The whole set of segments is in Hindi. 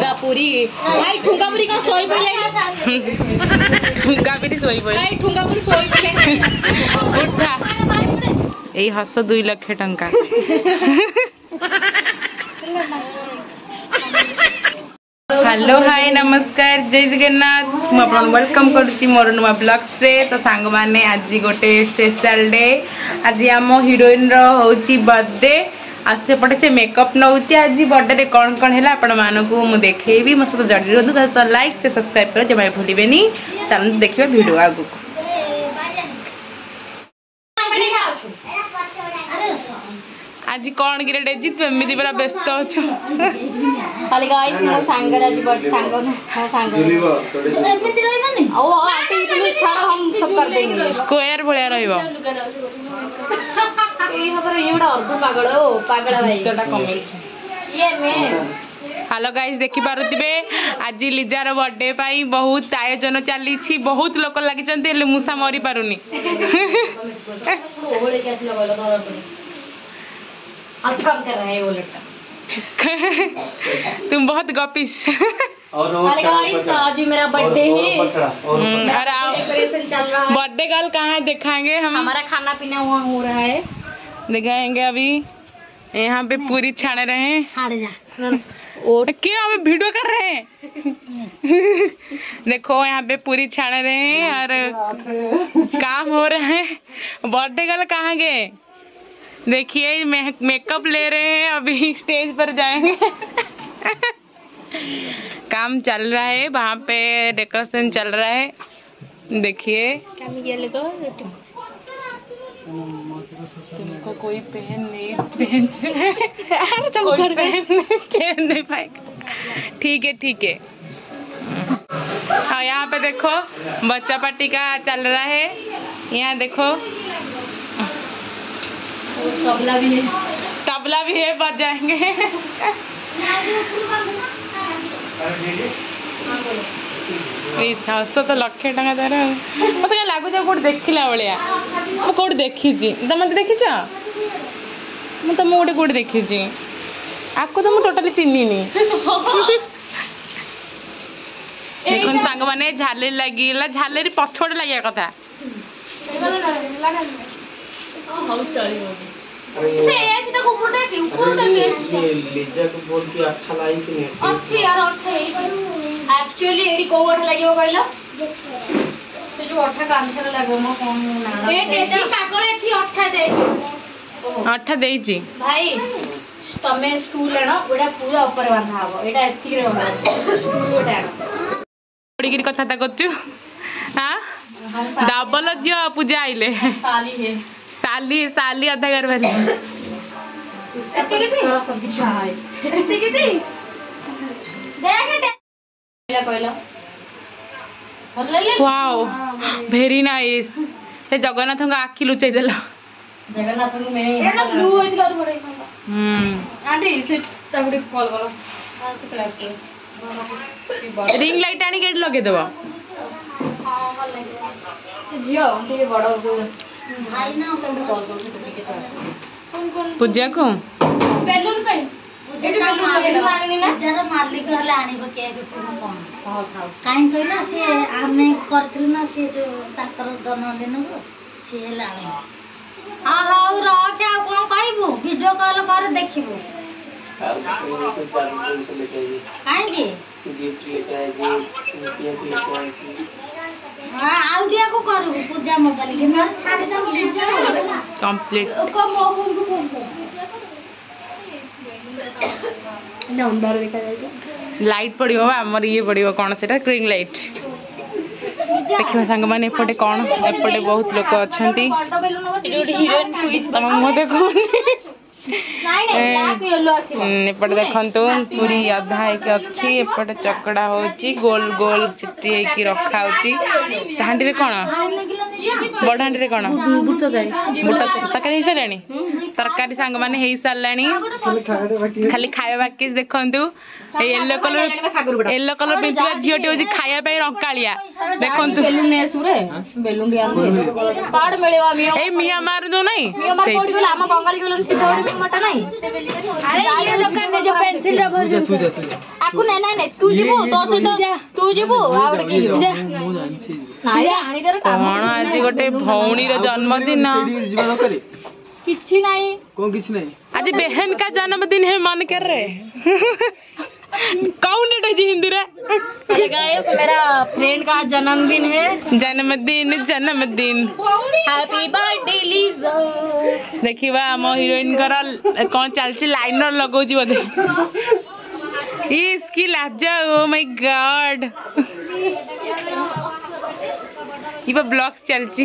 ठुंगा पूरी भाई ठुंगा पूरी का सोई पड़े ठुंगा पूरी सोई पड़े भाई ठुंगा पूरी सोई पड़े उठा यही हस 2 लाख टंका हेलो हाय नमस्कार जय जगन्नाथ मुझे वेलकम करुच्ची मोर नुआ ब्लॉग्स रे। तो सांग माने आज गोटे स्पेशल डे आज आम हिरोइन रोची बर्थडे आसेपटे से मेकअप नौची आज बर्थडे रे कौन कौन है आपण मानकू मु देखैबी मो सहित जड़ी रहतु तो लाइक से सब्सक्राइब कर जमा भूलिबेनी चल देखिबा वीडियो आगु आज कौन गिरे डेजी तू एमती पूरा व्यस्त अच्छ खाली गाइस मो सांगर आज बट सांग मो सांग एमती रहबनी ओ आटे तुम छाड़ हम सब कर देंगे स्क्वायर भलिया रहइबो ए हमर ये बड़ा अर्ध पागल ओ पागल भाई तोटा कमे ये मैं हेलो गाइस देखि पारुतिबे आज लिजार बर्थडे पाई बहुत आयोजन चली छी बहुत लोक लागि चंते ले मुसा मरी पारुनी ओले कैसे लगल घर अब काम कर रहे हैं वो लड़का तुम बहुत गपिस हेलो गाइस आज मेरा बर्थडे है और डेकोरेशन चल रहा है बर्थडे गर्ल कहाँ है दिखाएंगे हम हमारा खाना पीना वहाँ हो रहा है दिखाएंगे अभी यहाँ पे पूरी छाने रहे हैं और क्या अभी वीडियो कर रहे हैं देखो यहाँ पे पूरी छाने रहे हैं और काम हो रहा है बर्थडे गर्ल कहाँ गए देखिए मेकअप ले रहे हैं अभी स्टेज पर जाएंगे काम चल रहा है वहाँ पे डेकोरेशन चल रहा है देखिए तुमको कोई पेन नहीं पेन नहीं पाएगा ठीक है हाँ यहाँ पे देखो बच्चा पार्टी का चल रहा है यहाँ देखो तबला भी है बजाएंगे तो लक्षे टका तार मत लगुच कौट देखला भाया कौट देखी मत देखी तुम गोटे कौट देखी आपको तो मुझे टोटाली चिन्हनी देख सांग मैंने झालेरी लगे झालेरी पछड़ लगे कथा से एज तक ऊपर के लिजा को बोल के अच्छा लाई कि नहीं अच्छी यार अच्छा एक्चुअली एडी को अठा लागो कहला से जो अठा कांसर लागो म कोन ना ए तेजा पागल एथी अठा देई छी भाई तमे स्टूल लेना ओडा पूरा ऊपर बांधा हबो एटा एथी रे स्टूल ओटा बड़ी गिरी कथा ता करछु हां डबल जियो पूजा आइले साली है साली अधा घर वाली वाओ वेरी नाइस से जगन्नाथ का आखि लुचाई देला जगन्नाथ को मैंने एना ब्लू होई दिला बड़े आंटी से तबडी कॉल करो रिंग लाइट आनी गेट लगे देबो हां भल लगे जियो ठीक बड़ भाई ना तबडी कॉल करो से कौन पूजा को बेलून पे एटी बेलून मारनी ना जरा मालिक हले आनिबो के कोन हां खाओ काइन कहला से आमे करथिल ना से जो ताकर जन्मदिन को से हला हां हां रो क्या कोन कहबो वीडियो कॉल कर देखिबो काइन के गिफ्ट लेके आएगी हां आउडिया को करू पूजा मोबाइल के ना छाड़ दम कंप्लीट को मोहन को फोन ना अंदर देखा जाए लाइट पड़ियो हमर ये पड़ियो कोन सेटा क्रिंग लाइट देखियो संग माने एपटे कोन एपटे बहुत लोक अछंती तम देखो एपटे देखंतु पूरी आधा है कि अच्छी एपटे चकड़ा होची गोल गोल चिट्टी है कि रखा होची हांडी रे कोन बड़ हांडी रे कोन बुट तकारी हिसाब रानी तरकारी सांग माने हेई सारलानी खाली खाया बाकी देखंतु येलो कलर पिंपला झियोटी होजी खाया पे रंकालिया देखंतु बेलून ने सुरे बेलून दिया कार्ड मिलेवा मियो ए मिया मार दो नहीं मियो मार कोडी गला हम बंगाली गलन सीधा ओडी मटा नहीं अरे ये दुकान ने जो पेंसिल रबर आकु नै नै तू जीबू तो से तू जीबू आउड की नाई आनी दर काम कोन आज गोटे भौणी रो जन्मदिन किछि नहीं कौन किसी नहीं आज बहन का जन्मदिन है मन कर रहे कौन है जी हिंदी रे अरे गाइस मेरा फ्रेंड का जन्मदिन है जन्मदिन हैप्पी बर्थडे लीजा देखिबा हम हीरोइन कर कौन चलची लाइनर लगौची बोधे इसकी लाजा ओ माय गॉड ये ब्लॉग्स चलची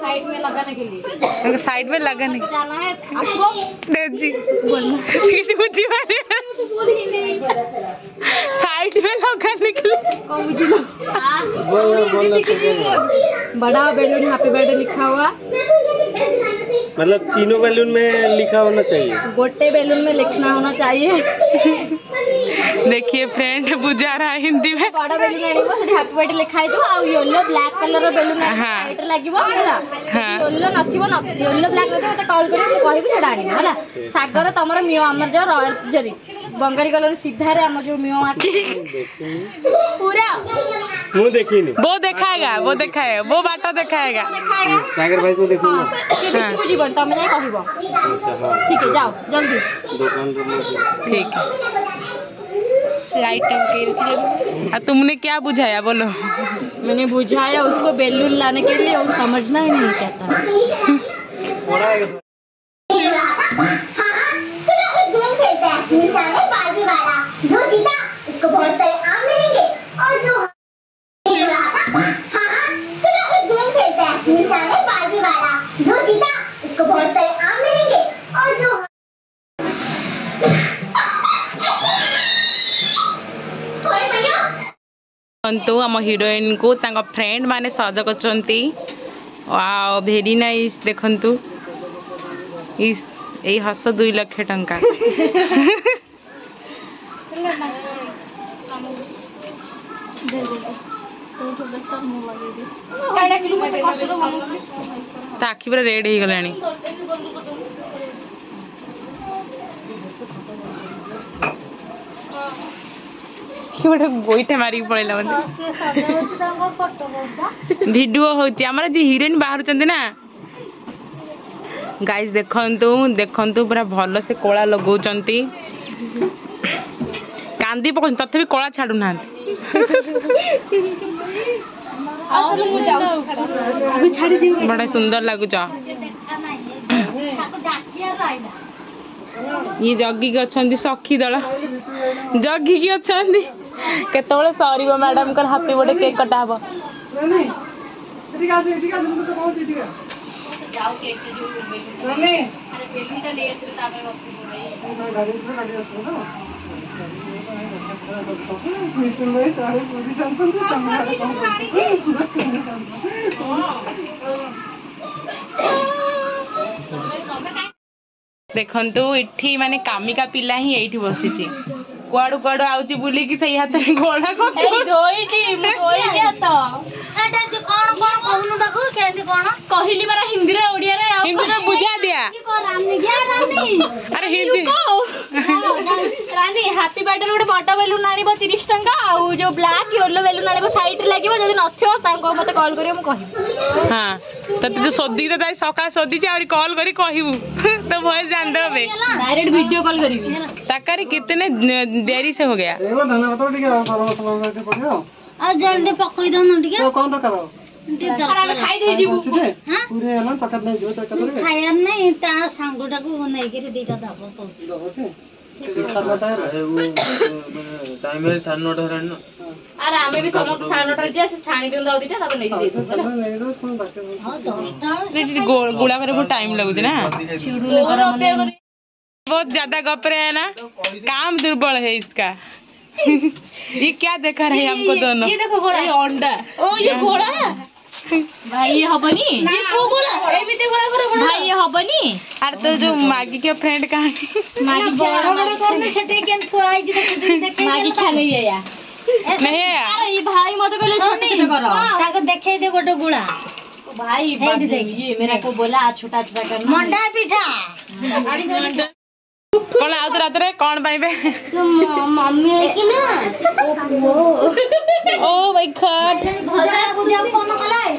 साइड में लगाने के लिए साइड में लगाने जाना है आपको जी बोलना बुझी मारे साइड में लगाने के लिए बड़ा बैलून हैप्पी बर्थडे लिखा हुआ मतलब तीनों बैलून में लिखा होना चाहिए गोटे बैलून में लिखना होना चाहिए देखिए फ्रेंड बुझा रहा है हिंदी में बड़ा बैलून आनिबो सेठी हैप्पी बर्थडे लिखा है तो आ येलो ब्लैक कलर रो बैलून साइड लागिबो हला येलो नथिबो न येलो ब्लैक नथिबो मते कॉल करी मु कहिबी सेटा आनिबो हला सागर तमर मियो हमर जो रॉयल जरी बंगाली कलर सीधा रे हमर जो मियो पूरा मुंह देखिनी वो दिखाएगा वो बाटा दिखाएगा सागर भाई को देखो ना हां जीवन तमे नहीं कहिबो अच्छा हां ठीक है जाओ जल्दी दुकान पे ठीक है लाइट टंकी तुमने क्या बुझाया बोलो मैंने बुझाया उसको बैलून लाने के लिए वो समझना ही नहीं चाहता निशानेबाजी वाला जो जीता उसको बहुत सारे आम मिलेंगे और जो एक गेम खेलते हैं निशानेबाजी वाला जो जीता उसको बहुत सारे आम मिलेंगे और जो तो आम हीरोइन को तांका फ्रेंड माने सज करचंती वाओ वेरी नाइस देखंतु इस ए हस 2 लाख टंका आखि पूरा रेड हो गलानी गोटे गोईठा मारिक पड़ेला वीडियो होची हमर जे हीरोइन बाहर चंदी ना गाइस देखंतु पूरा भल से कोला लगौचंती कांदी पकड़ तथापि कोला छाडू ना बड़ा सुंदर लगुच ये जगी की अच्छा सखी दल जगी की अच्छा केतବେଳେ ସରିବ मैडम कर हैप्पी बर्थडे केक कटा हबो जाओ केक के जो बेलून अरे बेलूनटा ले आसे तामे रखी देखंतु इठी माने कामिका पिला ही एठी बसिची कुआडू कुआडू आउची बुली की सही हाथ में गोड़ा को ए धोई जे तो एटा जे कोन कोन कहनु डको केंदी कोन कहिली मारा हिंदी रे ओडिया रे हिंदी में बुझा दिया की को रानी गया रानी अरे हिंदी रानी हैप्पी बर्थडे गोटे बड़ बेलून आनिबो 30 टंका आ जो ब्लैक येलो बेलून आनिबो साइड रे लागिबो जदी नथियो तांको मते कॉल करियो मु कहि हां तते जो सोदी त ताई सका सोदी छ और कॉल करी कहिबू तो भय जान देबे डायरेक्ट वीडियो कॉल करिबी ताकारी कितने देरी से हो गया एगो धन्यवाद तो ठीक है सारा मसला के पड़ियो आ जल्दी पकई दो न ठीक है तो कौन तो करो खाना खाई दे जीबू हां पूरे हलन पकड़ नहीं जो तो कदर खाया नहीं ता सांगोटा को नहीं करे दीटा दाबो तो टाइम है 9:30 है ना अरे हमें भी सब 9:30 जे छाणी दिन दाउ दीटा तब नहीं दे हां 10टा गुड़ा करे बहुत टाइम लगुच ना छिड़ू ले बहुत ज्यादा गप रहे है ना काम दुर्बल है इसका ये क्या देखा रहे हमको दोनों ये देखो घोड़ा ये अंडा ओ ये घोड़ा है भाई ये हबनी ये को गुला ए बिते गुला करे भाई ये हबनी अरे तो जो मागी के फ्रेंड कहां मागी बड़ा बड़ा करने छटे केन खुआई जी देखे मागी खा नहीं है यार नहीं है अरे ये भाई मत कहले छोटे छोटे करो ताको देखे दे गोटो गुळा भाई ये मेरा को बोला छोटा छोटा करना मंडा पिठा कौन आउत रात रे कौन पाइबे मम्मी है कि ना ओ माय गॉड भजा पूजा कोन कलाय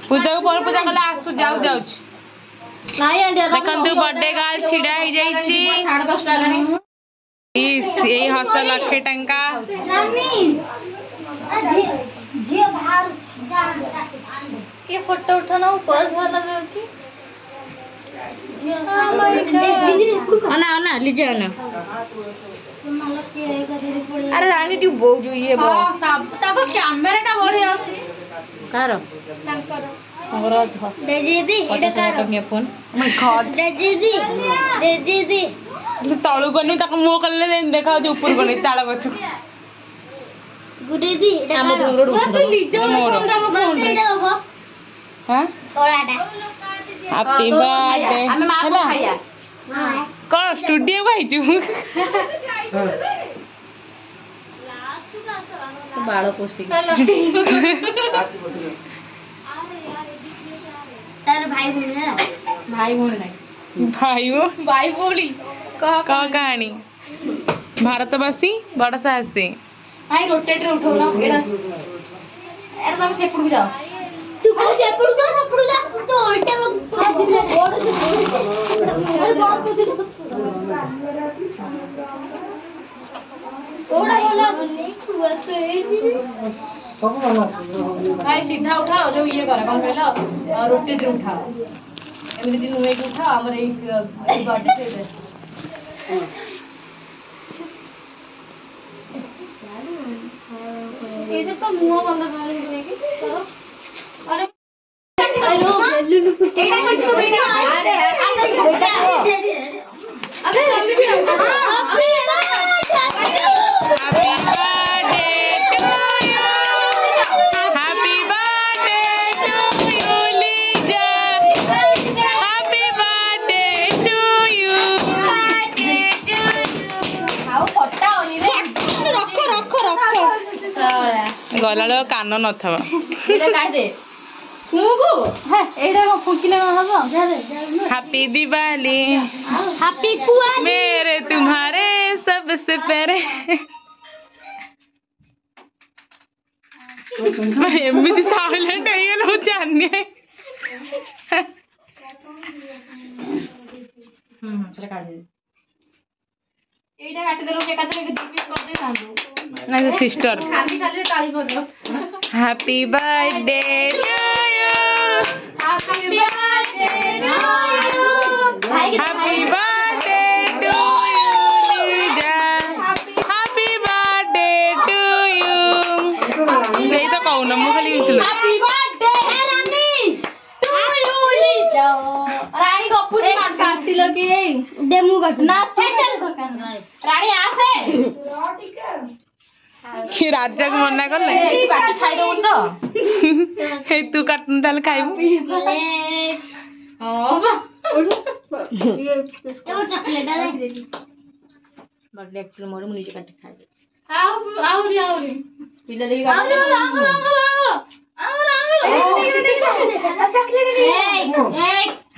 पूजा को पर पूजा कला आसु जाऊ जाऊ नहीं आंटी देखंतु बर्थडे गर्ल छिड़ा ही जाईची 10:30 लानी यही हस लक्षे टंका नानी जी बाहर जा ये फोटो उठाना पोज वाला देउची आना आना लीजिए आना अरे रानी तू बो जो ये बो सब ताको कैमरा टा बढ़िया अछि कार तांकर दीदी एटा कार फोन माय गॉड दीदी तळु गनी तक मो कल्ले देखा जो ऊपर गनी ताळ गछ गुडीदी एटा हम रोड उठ मोर हां कोराडा हैप्पी बर्थडे हमें मां को खाया कौन स्टूडियो को आइछु तो बाळो पोसी तार भाई बहन है भाई बोल नहीं भाई बोली कह कहानी भारतवासी बड़ साहसी भाई रोटेटर उठो ना एड़ा अरे तुम सेपड़ को जाओ तू को सेपड़ जा तो उल्टा भाजीले बोड़ से अरे बाप को दिल थोड़ा बोला नहीं हुआ तो सब वाला भाई सीधा उठाओ जो ये करा कौन कहला रोटेटर उठाओ एमती दिन नुए उठाओ हमर एक बर्थडे से ये तो मुंह बंद कर देगी करो अरे अरे बेलुन एटा कट को बेटा अरे अबे मम्मी भी हैप्पी गला कान न काट दे फूकू हां एटा को फूकिले हबो हैप्पी दिवाली हैप्पी कुआली मेरे तुम्हारे सबसे प्यारे एमती साइलेंट है ये लो जाने चला काट दे एटा काट देलो के काटे के दीपिस कर दे सांदू नहीं सिस्टर खाली खाली ताली बजाओ happy birthday to you happy birthday to you भाई हैप्पी बर्थडे टू यू लीजा हैप्पी बर्थडे टू यू नहीं तो कहू ना मु खाली उठल हैप्पी बर्थडे रानी टू यू लीजा रानी गप्पू जी काटी लगे डेमो कट ना चल रानी आसे कि राजा को मना कर ले तू काटी खाई दो तो हे तू काटन ताल खाइबू हां बा एगो चॉकलेट दे बर्थडे एक्चुअली मोर मुनि काटी खाई आउरी पिला देखि काटी चॉकलेट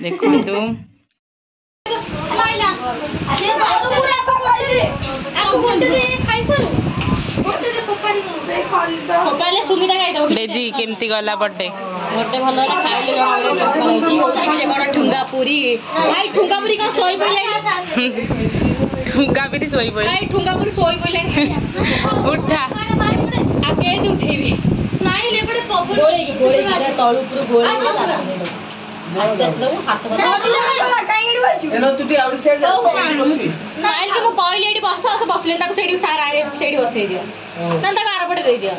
देखो तू पहले सुमिता खाई दो डेजी केमती गला बर्थडे बर्थडे भलो ना खाइले जणा बडे होची जे कोन ठुंगा पूरी भाई ठुंगा पूरी का सोई पइले ठुंगा भी सोई पड़े भाई ठुंगा पूरी सोई पइले उठा आके दे उठेबी नहीं ले बडे पवन गोळे तळु पुरो गोळे आस्ते आस्ते हाथ बता एनो तुटी आवडी साइड स्माइल के मो कहली एडी बस बसले ताको सेडी सार आडे सेडी बसै दियो नंद का आर पटे दे दियो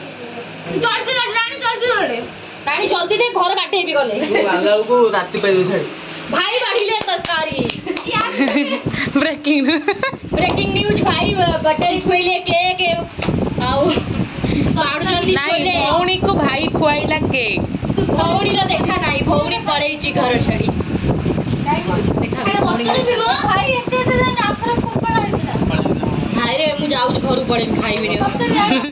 जल्दी रानी जल्दी दे घर काटेबी गले वाला को राती पे दे साइड भाई बाढ़िले तरकारी ब्रेकिंग ब्रेकिंग न्यूज भाई बटर खुइले केक आउ काढुଛନ୍ତି ନାଇଁ छोले ଭଉଣୀକୁ ଭାଇ ଖୁଆଇଲା କେକ୍ भौणी रो देखा नाही भौणी पळेଇची घर छडी देखा भौणी भाई एते एते नाफर कुपड़ा ହେଇଥିଲା हाय रे मु जाऊ घर पळेम खाइबी रे